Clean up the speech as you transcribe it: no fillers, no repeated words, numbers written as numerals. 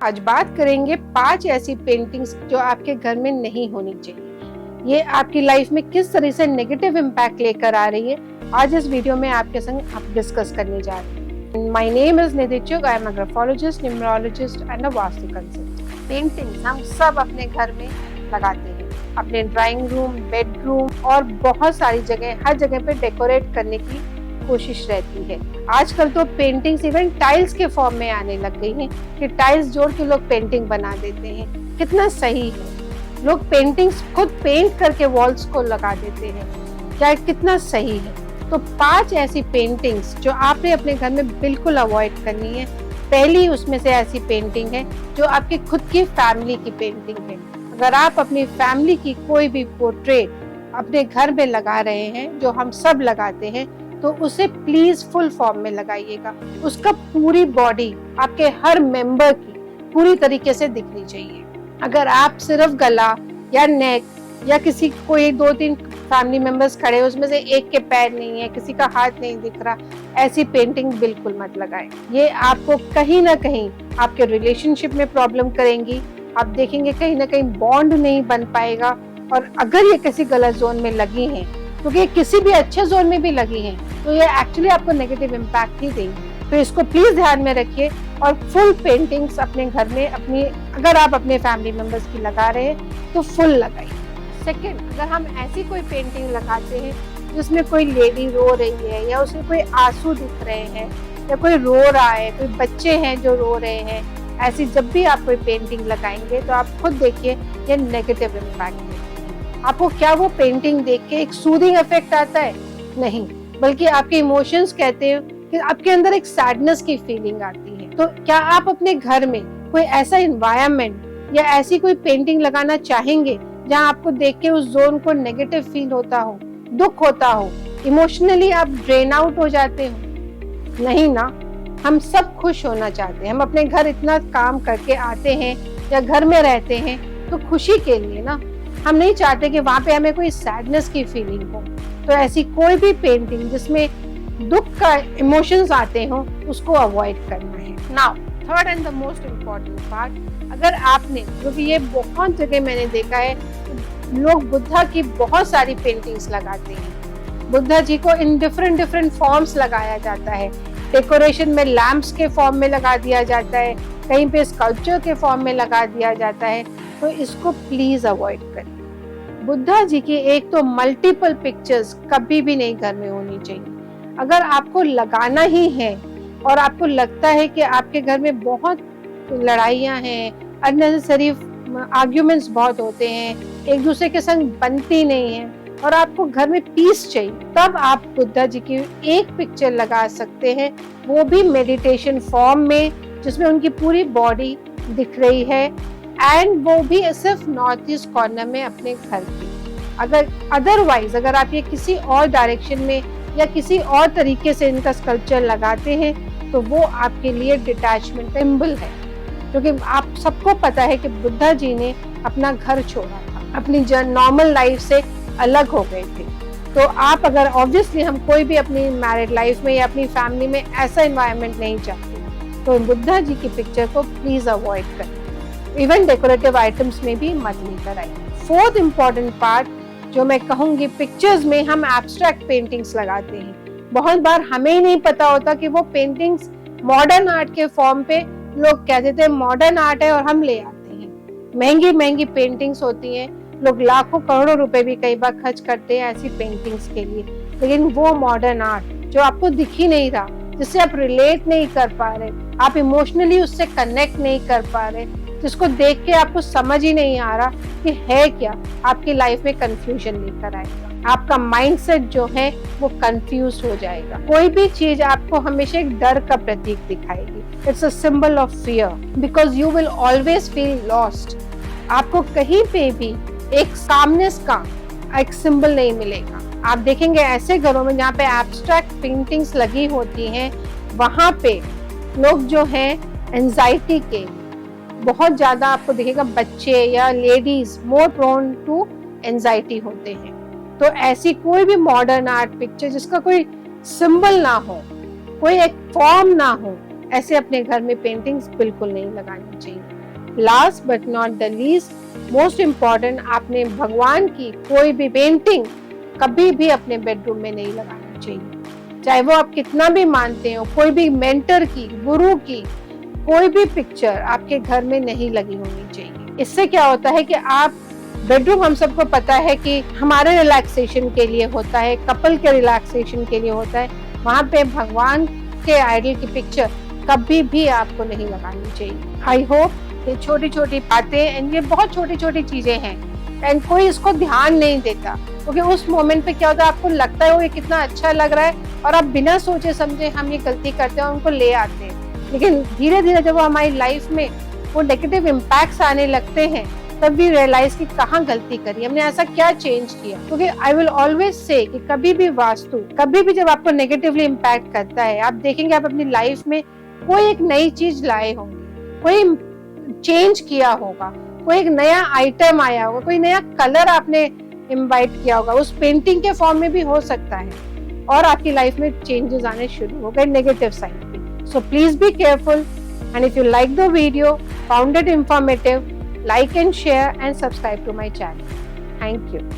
आज बात करेंगे 5 ऐसी पेंटिंग्स जो आपके घर में नहीं होनी चाहिए। ये आपकी लाइफ में किस तरह से नेगेटिव इम्पैक्ट लेकर आ रही है, आज इस वीडियो में आपके संग आप डिस्कस करने जा रहे हैं। My name is Nidhi Chugh, I am a graphologist, numerologist and a vastu consultant. Paintings हम सब अपने घर में लगाते हैं, अपने ड्राइंग रूम, बेडरूम और बहुत सारी जगह, हर जगह पे डेकोरेट करने की कोशिश रहती है। आजकल तो पेंटिंग्स इवन टाइल्स के फॉर्म में आने लग गई हैं कि टाइल्स जोड़ के लोग पेंटिंग बना देते हैं। कितना सही है, लोग पेंटिंग्स खुद पेंट करके वॉल्स को लगा देते हैं, क्या कितना सही है। तो 5 ऐसी पेंटिंग्स जो आपने अपने घर में बिल्कुल अवॉइड करनी है। पहली उसमें से ऐसी पेंटिंग है जो आपकी खुद की फैमिली की पेंटिंग है। अगर आप अपनी फैमिली की कोई भी पोर्ट्रेट अपने घर में लगा रहे हैं, जो हम सब लगाते हैं, तो उसे प्लीज फुल फॉर्म में लगाइएगा। उसका पूरी बॉडी, आपके हर मेंबर की पूरी तरीके से दिखनी चाहिए। अगर आप सिर्फ गला या नेक या किसी कोई 2-3 फैमिली मेंबर्स खड़े, उसमें से एक के पैर नहीं है, किसी का हाथ नहीं दिख रहा, ऐसी पेंटिंग बिल्कुल मत लगाएं। ये आपको कहीं ना कहीं आपके रिलेशनशिप में प्रॉब्लम करेंगी। आप देखेंगे कहीं ना कहीं बॉन्ड नहीं बन पाएगा। और अगर ये किसी गलत जोन में लगी हैं, क्योंकि किसी भी अच्छे जोन में भी लगी हैं, तो ये एक्चुअली आपको नेगेटिव इम्पैक्ट ही देंगे। तो इसको प्लीज ध्यान में रखिए और फुल पेंटिंग्स अपने घर में अपनी, अगर आप अपने फैमिली मेंबर्स की लगा रहे हैं तो फुल लगाइए। सेकंड, अगर हम ऐसी कोई पेंटिंग लगाते हैं जिसमें कोई लेडी रो रही है या उसमें कोई आंसू दिख रहे हैं या कोई रो रहा है, कोई बच्चे हैं जो रो रहे हैं, ऐसी जब भी आप कोई पेंटिंग लगाएंगे तो आप खुद देखिए ये नेगेटिव इम्पैक्ट है। आपको क्या वो पेंटिंग देख के एक सूदिंग इफेक्ट आता है? नहीं, बल्कि आपके इमोशंस कहते हैं कि आपके अंदर एक सैडनेस की फीलिंग आती है। तो क्या आप अपने घर में कोई ऐसा एनवायरनमेंट या ऐसी कोई पेंटिंग लगाना चाहेंगे जहां आपको देख के उस जोन को नेगेटिव फील होता हो, दुख होता हो, इमोशनली आप ड्रेन आउट हो जाते हो? नहीं ना, हम सब खुश होना चाहते हैं। हम अपने घर इतना काम करके आते हैं या घर में रहते हैं तो खुशी के लिए ना, हम नहीं चाहते कि वहां पे हमें कोई सैडनेस की फीलिंग हो। तो ऐसी कोई भी पेंटिंग जिसमें दुख का इमोशंस आते हो, उसको अवॉइड करना है। Now third and the most important part, अगर आपने, क्योंकि ये बहुत जगह मैंने देखा है, लोग बुद्धा की बहुत सारी पेंटिंग्स लगाते हैं। बुद्धा जी को इन डिफरेंट फॉर्म्स लगाया जाता है। डेकोरेशन में लैंप्स के फॉर्म में लगा दिया जाता है, कहीं पे स्कल्पचर के फॉर्म में लगा दिया जाता है। तो इसको प्लीज अवॉइड करिए। बुद्धा जी की एक तो मल्टीपल पिक्चर्स कभी भी नहीं घर में होनी चाहिए। अगर आपको लगाना ही है और आपको लगता है कि आपके घर में बहुत लड़ाइयाँ हैं, अननेसेसरी आर्ग्यूमेंट्स बहुत होते हैं, एक दूसरे के संग बनती नहीं है और आपको घर में पीस चाहिए, तब आप बुद्धा जी की एक पिक्चर लगा सकते हैं, वो भी मेडिटेशन फॉर्म में, जिसमें उनकी पूरी बॉडी दिख रही है, एंड वो भी सिर्फ नॉर्थ ईस्ट कॉर्नर में अपने घर की। अगर अदरवाइज अगर आप ये किसी और डायरेक्शन में या किसी और तरीके से इनका स्कल्पचर लगाते हैं तो वो आपके लिए डिटैचमेंट सिंबल है। क्योंकि आप सबको पता है कि बुद्धा जी ने अपना घर छोड़ा था, अपनी नॉर्मल लाइफ से अलग हो गए थे। तो आप अगर, ऑब्वियसली हम कोई भी अपनी मैरिड लाइफ में या अपनी फैमिली में ऐसा एनवायरनमेंट नहीं चाहते, तो बुद्धा जी की पिक्चर को प्लीज अवॉइड करें। इवन डेकोरेटिव आइटम्स में भी मत लेकर आइए। फोर्थ इम्पॉर्टेंट पार्ट जो मैं कहूँगी, पिक्चर्स में हम एब्स्ट्रैक्ट पेंटिंग्स लगाते हैं। बहुत बार हमें ही नहीं पता होता कि वो पेंटिंग्स मॉडर्न आर्ट के फॉर्म पे, लोग कह देते हैं मॉडर्न आर्ट है और हम ले आते हैं। महंगी पेंटिंग्स होती हैं, लोग लाखों करोड़ों रुपए भी कई बार खर्च करते हैं ऐसी पेंटिंग्स के लिए, लेकिन वो मॉडर्न आर्ट जो आपको दिख ही नहीं रहा, जिससे आप रिलेट नहीं कर पा रहे, आप इमोशनली उससे कनेक्ट नहीं कर पा रहे, जिसको देख के आपको समझ ही नहीं आ रहा कि है क्या, आपकी लाइफ में कंफ्यूजन लेकर आएगा। आपका माइंडसेट जो है वो कंफ्यूज हो जाएगा। कोई भी चीज आपको हमेशा एक डर का प्रतीक दिखाएगी। It's a symbol of fear, because you will always feel lost. आपको कहीं पे भी एक कामनेस का एक सिंबल नहीं मिलेगा। आप देखेंगे ऐसे घरों में जहाँ पे एब्स्ट्रैक्ट पेंटिंग्स लगी होती हैं, वहां पे लोग जो है एंजाइटी के बहुत ज्यादा, आपको दिखेगा बच्चे या ladies more prone to anxiety होते हैं। तो ऐसी कोई भी मॉडर्न आर्ट पिक्चर जिसका कोई सिंबल ना हो, कोई एक फॉर्म ना हो, ऐसे अपने घर में पेंटिंग्स बिल्कुल नहीं लगानी चाहिए। Last but not the least, most important, आपने भगवान की कोई भी पेंटिंग कभी भी अपने बेडरूम में नहीं लगानी चाहिए। चाहे वो आप कितना भी मानते हो, कोई भी मेंटर की, गुरु की कोई भी पिक्चर आपके घर में नहीं लगी होनी चाहिए। इससे क्या होता है कि आप बेडरूम, हम सबको पता है कि हमारे रिलैक्सेशन के लिए होता है, कपल के रिलैक्सेशन के लिए होता है, वहाँ पे भगवान के आइडल की पिक्चर कभी भी आपको नहीं लगानी चाहिए। आई होप ये छोटी छोटी बातें एंड ये बहुत छोटी छोटी चीजें हैं एंड कोई इसको ध्यान नहीं देता, क्योंकि उस मोमेंट पे क्या होता है, आपको लगता है वो ये कितना अच्छा लग रहा है और आप बिना सोचे समझे हम ये गलती करते हैं और उनको ले आते हैं। लेकिन धीरे धीरे जब हमारी लाइफ में वो नेगेटिव इम्पैक्ट्स आने लगते हैं तब भी रियलाइज कि कहाँ गलती करी, हमने ऐसा क्या चेंज किया। क्योंकि आई विल ऑलवेज से कि कभी भी वास्तु कभी भी जब आपको नेगेटिवली इम्पैक्ट करता है, आप देखेंगे आप अपनी लाइफ में कोई एक नई चीज लाए होंगे, कोई चेंज किया होगा, कोई एक नया आइटम आया होगा, कोई नया कलर आपने इनवाइट किया होगा, उस पेंटिंग के फॉर्म में भी हो सकता है, और आपकी लाइफ में चेंजेस आने शुरू हो गए नेगेटिव साइड पे। So please be careful and if you like the video, found it informative, like and share and subscribe to my channel. Thank you.